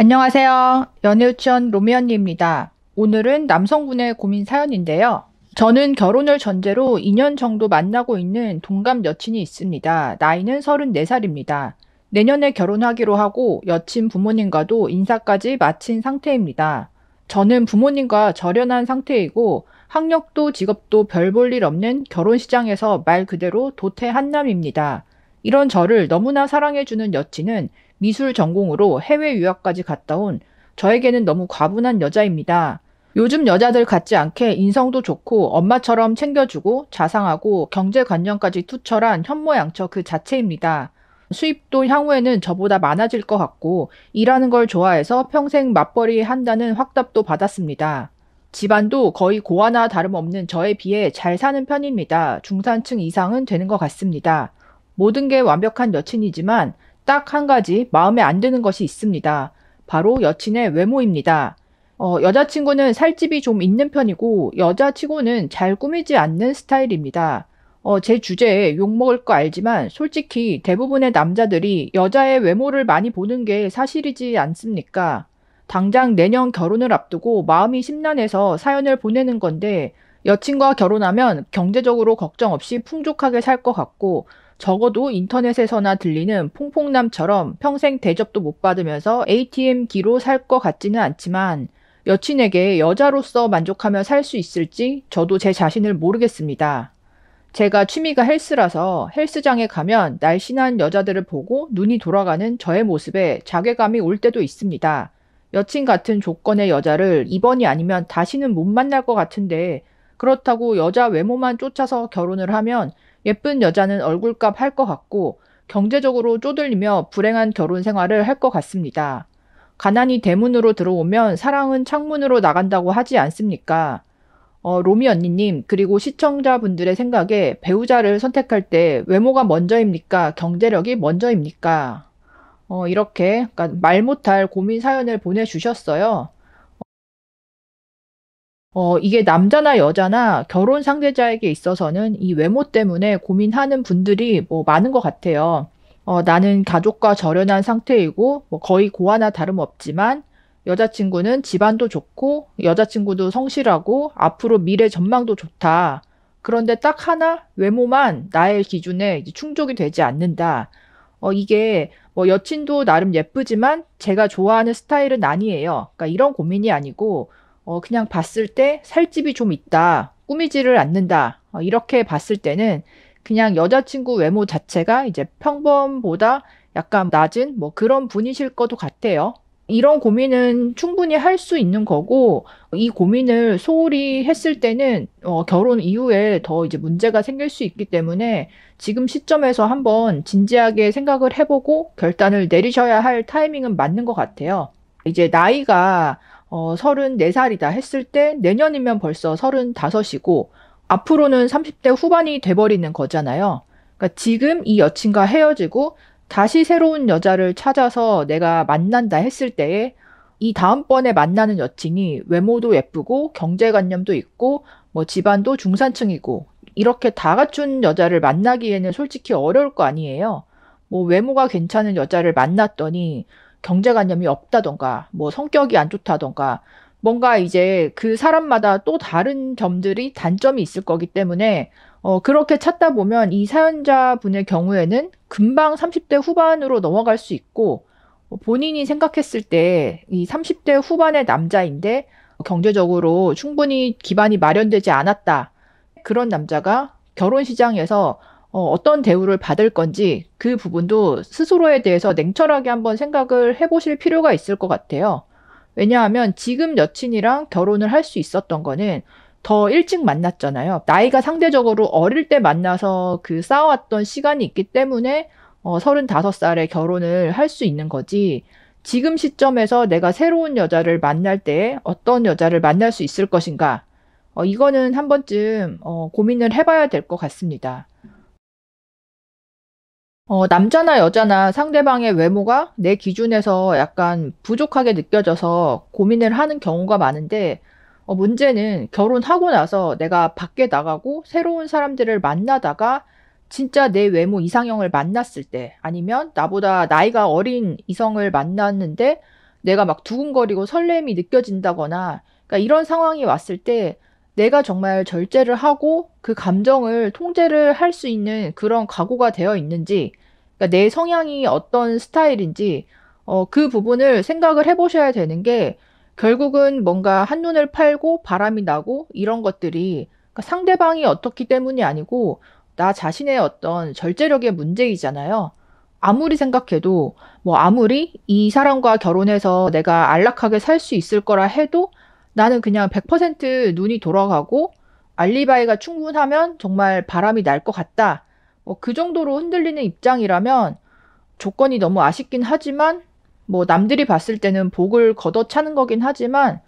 안녕하세요. 연애유치원 로미 언니입니다. 오늘은 남성분의 고민 사연인데요. 저는 결혼을 전제로 2년 정도 만나고 있는 동갑 여친이 있습니다. 나이는 34살입니다. 내년에 결혼하기로 하고 여친 부모님과도 인사까지 마친 상태입니다. 저는 부모님과 절연한 상태이고 학력도 직업도 별 볼 일 없는 결혼 시장에서 말 그대로 도태 한남입니다. 이런 저를 너무나 사랑해주는 여친은 미술 전공으로 해외 유학까지 갔다 온 저에게는 너무 과분한 여자입니다. 요즘 여자들 같지 않게 인성도 좋고 엄마처럼 챙겨주고 자상하고 경제관념까지 투철한 현모양처 그 자체입니다. 수입도 향후에는 저보다 많아질 것 같고 일하는 걸 좋아해서 평생 맞벌이 한다는 확답도 받았습니다. 집안도 거의 고아나 다름없는 저에 비해 잘 사는 편입니다. 중산층 이상은 되는 것 같습니다. 모든 게 완벽한 여친이지만 딱 한 가지 마음에 안 드는 것이 있습니다. 바로 여친의 외모입니다. 여자친구는 살집이 좀 있는 편이고 여자치고는 잘 꾸미지 않는 스타일입니다. 제 주제에 욕먹을 거 알지만 솔직히 대부분의 남자들이 여자의 외모를 많이 보는 게 사실이지 않습니까? 당장 내년 결혼을 앞두고 마음이 심란해서 사연을 보내는 건데 여친과 결혼하면 경제적으로 걱정 없이 풍족하게 살 것 같고 적어도 인터넷에서나 들리는 퐁퐁남처럼 평생 대접도 못 받으면서 ATM기로 살 것 같지는 않지만 여친에게 여자로서 만족하며 살 수 있을지 저도 제 자신을 모르겠습니다. 제가 취미가 헬스라서 헬스장에 가면 날씬한 여자들을 보고 눈이 돌아가는 저의 모습에 자괴감이 올 때도 있습니다. 여친 같은 조건의 여자를 이번이 아니면 다시는 못 만날 것 같은데 그렇다고 여자 외모만 쫓아서 결혼을 하면 예쁜 여자는 얼굴값 할 것 같고 경제적으로 쪼들리며 불행한 결혼 생활을 할 것 같습니다. 가난이 대문으로 들어오면 사랑은 창문으로 나간다고 하지 않습니까? 로미 언니님, 그리고 시청자분들의 생각에 배우자를 선택할 때 외모가 먼저입니까? 경제력이 먼저입니까? 이렇게 그러니까 말 못할 고민 사연을 보내주셨어요. 이게 남자나 여자나 결혼 상대자에게 있어서는 이 외모 때문에 고민하는 분들이 뭐 많은 것 같아요. 나는 가족과 절연한 상태이고 뭐 거의 고아나 다름없지만 여자친구는 집안도 좋고 여자친구도 성실하고 앞으로 미래 전망도 좋다. 그런데 딱 하나 외모만 나의 기준에 이제 충족이 되지 않는다. 이게 뭐 여친도 나름 예쁘지만 제가 좋아하는 스타일은 아니에요. 그러니까 이런 고민이 아니고 그냥 봤을 때 살집이 좀 있다. 꾸미지를 않는다. 이렇게 봤을 때는 그냥 여자친구 외모 자체가 이제 평범보다 약간 낮은 뭐 그런 분이실 것도 같아요. 이런 고민은 충분히 할 수 있는 거고, 이 고민을 소홀히 했을 때는 결혼 이후에 더 이제 문제가 생길 수 있기 때문에 지금 시점에서 한번 진지하게 생각을 해보고 결단을 내리셔야 할 타이밍은 맞는 것 같아요. 이제 나이가 34살이다 했을 때 내년이면 벌써 35이고 앞으로는 30대 후반이 돼버리는 거잖아요. 그러니까 지금 이 여친과 헤어지고 다시 새로운 여자를 찾아서 내가 만난다 했을 때에 이 다음번에 만나는 여친이 외모도 예쁘고 경제관념도 있고 뭐 집안도 중산층이고 이렇게 다 갖춘 여자를 만나기에는 솔직히 어려울 거 아니에요. 뭐 외모가 괜찮은 여자를 만났더니 경제관념이 없다던가 뭐 성격이 안 좋다던가 뭔가 이제 그 사람마다 또 다른 점들이 단점이 있을 거기 때문에 그렇게 찾다 보면 이 사연자분의 경우에는 금방 30대 후반으로 넘어갈 수 있고 본인이 생각했을 때 이 30대 후반의 남자인데 경제적으로 충분히 기반이 마련되지 않았다. 그런 남자가 결혼 시장에서 어떤 대우를 받을 건지 그 부분도 스스로에 대해서 냉철하게 한번 생각을 해보실 필요가 있을 것 같아요. 왜냐하면 지금 여친이랑 결혼을 할 수 있었던 거는 더 일찍 만났잖아요. 나이가 상대적으로 어릴 때 만나서 그 쌓아왔던 시간이 있기 때문에 35살에 결혼을 할 수 있는 거지. 지금 시점에서 내가 새로운 여자를 만날 때 어떤 여자를 만날 수 있을 것인가? 이거는 한 번쯤 고민을 해봐야 될 것 같습니다. 남자나 여자나 상대방의 외모가 내 기준에서 약간 부족하게 느껴져서 고민을 하는 경우가 많은데, 문제는 결혼하고 나서 내가 밖에 나가고 새로운 사람들을 만나다가 진짜 내 외모 이상형을 만났을 때, 아니면 나보다 나이가 어린 이성을 만났는데 내가 막 두근거리고 설렘이 느껴진다거나, 그러니까 이런 상황이 왔을 때 내가 정말 절제를 하고 그 감정을 통제를 할 수 있는 그런 각오가 되어 있는지, 그러니까 내 성향이 어떤 스타일인지, 그 부분을 생각을 해보셔야 되는 게, 결국은 뭔가 한눈을 팔고 바람이 나고 이런 것들이, 그러니까 상대방이 어떻기 때문이 아니고 나 자신의 어떤 절제력의 문제이잖아요. 아무리 생각해도, 뭐 아무리 이 사람과 결혼해서 내가 안락하게 살 수 있을 거라 해도 나는 그냥 100% 눈이 돌아가고 알리바이가 충분하면 정말 바람이 날 것 같다. 뭐 그 정도로 흔들리는 입장이라면 조건이 너무 아쉽긴 하지만, 뭐 남들이 봤을 때는 복을 걷어차는 거긴 하지만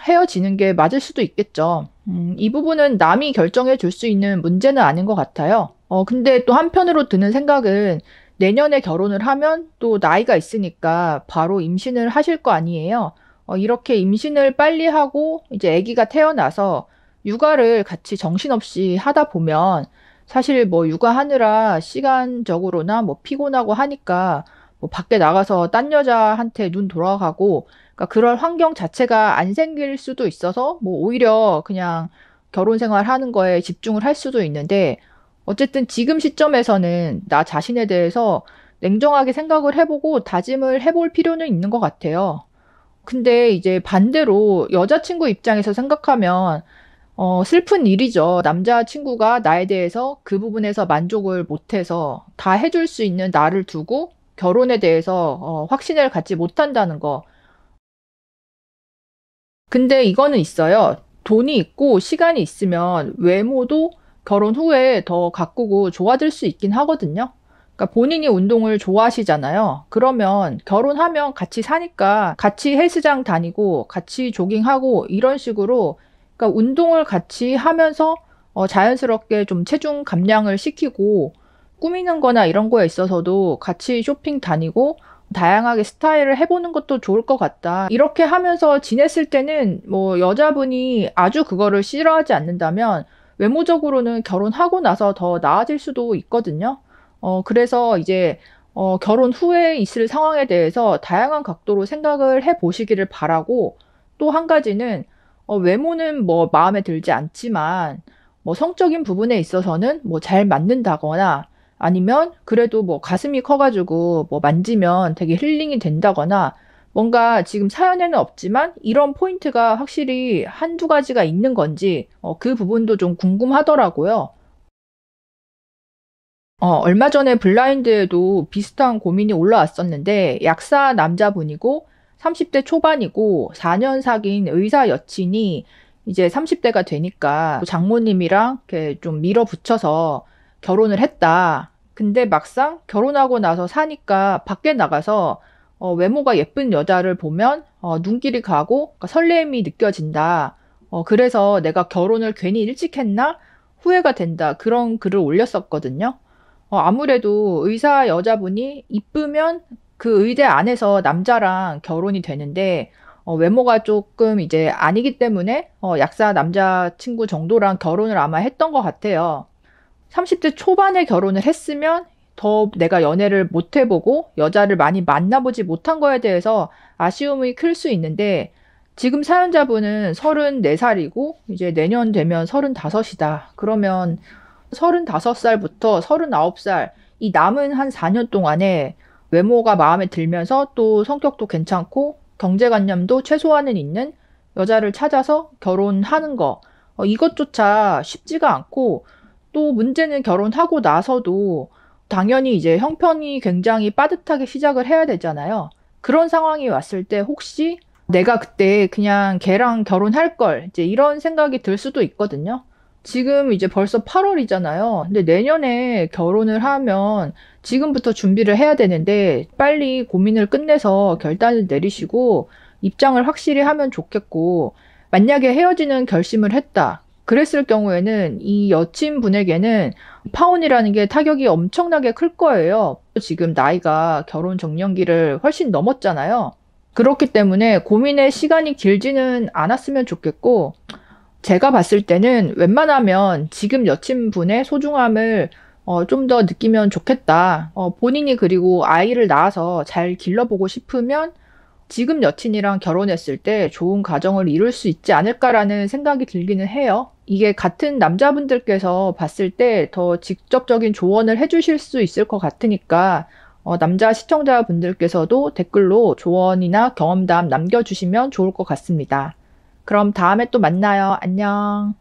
헤어지는 게 맞을 수도 있겠죠. 이 부분은 남이 결정해 줄 수 있는 문제는 아닌 것 같아요. 근데 또 한편으로 드는 생각은, 내년에 결혼을 하면 또 나이가 있으니까 바로 임신을 하실 거 아니에요. 이렇게 임신을 빨리 하고 이제 아기가 태어나서 육아를 같이 정신없이 하다 보면, 사실 뭐 육아하느라 시간적으로나 뭐 피곤하고 하니까 뭐 밖에 나가서 딴 여자한테 눈 돌아가고, 그러니까 그럴 환경 자체가 안 생길 수도 있어서 뭐 오히려 그냥 결혼 생활 하는 거에 집중을 할 수도 있는데, 어쨌든 지금 시점에서는 나 자신에 대해서 냉정하게 생각을 해보고 다짐을 해볼 필요는 있는 것 같아요. 근데 이제 반대로 여자친구 입장에서 생각하면 슬픈 일이죠. 남자친구가 나에 대해서 그 부분에서 만족을 못해서 다 해줄 수 있는 나를 두고 결혼에 대해서 확신을 갖지 못한다는 거. 근데 이거는 있어요. 돈이 있고 시간이 있으면 외모도 결혼 후에 더 가꾸고 좋아질 수 있긴 하거든요. 그러니까 본인이 운동을 좋아하시잖아요. 그러면 결혼하면 같이 사니까 같이 헬스장 다니고 같이 조깅하고 이런 식으로, 그러니까 운동을 같이 하면서 자연스럽게 좀 체중 감량을 시키고, 꾸미는 거나 이런 거에 있어서도 같이 쇼핑 다니고 다양하게 스타일을 해보는 것도 좋을 것 같다. 이렇게 하면서 지냈을 때는 뭐 여자분이 아주 그거를 싫어하지 않는다면 외모적으로는 결혼하고 나서 더 나아질 수도 있거든요. 그래서 이제 결혼 후에 있을 상황에 대해서 다양한 각도로 생각을 해 보시기를 바라고, 또 한 가지는 외모는 뭐 마음에 들지 않지만 뭐 성적인 부분에 있어서는 뭐 잘 맞는다거나, 아니면 그래도 뭐 가슴이 커가지고 뭐 만지면 되게 힐링이 된다거나, 뭔가 지금 사연에는 없지만 이런 포인트가 확실히 한두 가지가 있는 건지 그 부분도 좀 궁금하더라고요. 얼마 전에 블라인드에도 비슷한 고민이 올라왔었는데, 약사 남자분이고 30대 초반이고 4년 사귄 의사 여친이 이제 30대가 되니까 장모님이랑 이렇게 좀 밀어붙여서 결혼을 했다. 근데 막상 결혼하고 나서 사니까 밖에 나가서 외모가 예쁜 여자를 보면 눈길이 가고, 그러니까 설렘이 느껴진다. 그래서 내가 결혼을 괜히 일찍 했나? 후회가 된다. 그런 글을 올렸었거든요. 아무래도 의사 여자분이 이쁘면 그 의대 안에서 남자랑 결혼이 되는데, 외모가 조금 이제 아니기 때문에 약사 남자친구 정도랑 결혼을 아마 했던 것 같아요. 30대 초반에 결혼을 했으면 더 내가 연애를 못 해보고 여자를 많이 만나보지 못한 거에 대해서 아쉬움이 클 수 있는데, 지금 사연자분은 34살이고 이제 내년 되면 35이다. 그러면 35살부터 39살, 이 남은 한 4년 동안에 외모가 마음에 들면서 또 성격도 괜찮고 경제관념도 최소한은 있는 여자를 찾아서 결혼하는 거. 이것조차 쉽지가 않고, 또 문제는 결혼하고 나서도 당연히 이제 형편이 굉장히 빠듯하게 시작을 해야 되잖아요. 그런 상황이 왔을 때 혹시 내가 그때 그냥 걔랑 결혼할 걸, 이제 이런 생각이 들 수도 있거든요. 지금 이제 벌써 8월이잖아요. 근데 내년에 결혼을 하면 지금부터 준비를 해야 되는데, 빨리 고민을 끝내서 결단을 내리시고 입장을 확실히 하면 좋겠고, 만약에 헤어지는 결심을 했다. 그랬을 경우에는 이 여친분에게는 파혼이라는 게 타격이 엄청나게 클 거예요. 지금 나이가 결혼 적령기를 훨씬 넘었잖아요. 그렇기 때문에 고민의 시간이 길지는 않았으면 좋겠고, 제가 봤을 때는 웬만하면 지금 여친분의 소중함을 좀 더 느끼면 좋겠다. 본인이 그리고 아이를 낳아서 잘 길러보고 싶으면 지금 여친이랑 결혼했을 때 좋은 가정을 이룰 수 있지 않을까라는 생각이 들기는 해요. 이게 같은 남자분들께서 봤을 때 더 직접적인 조언을 해주실 수 있을 것 같으니까 남자 시청자분들께서도 댓글로 조언이나 경험담 남겨주시면 좋을 것 같습니다. 그럼 다음에 또 만나요. 안녕.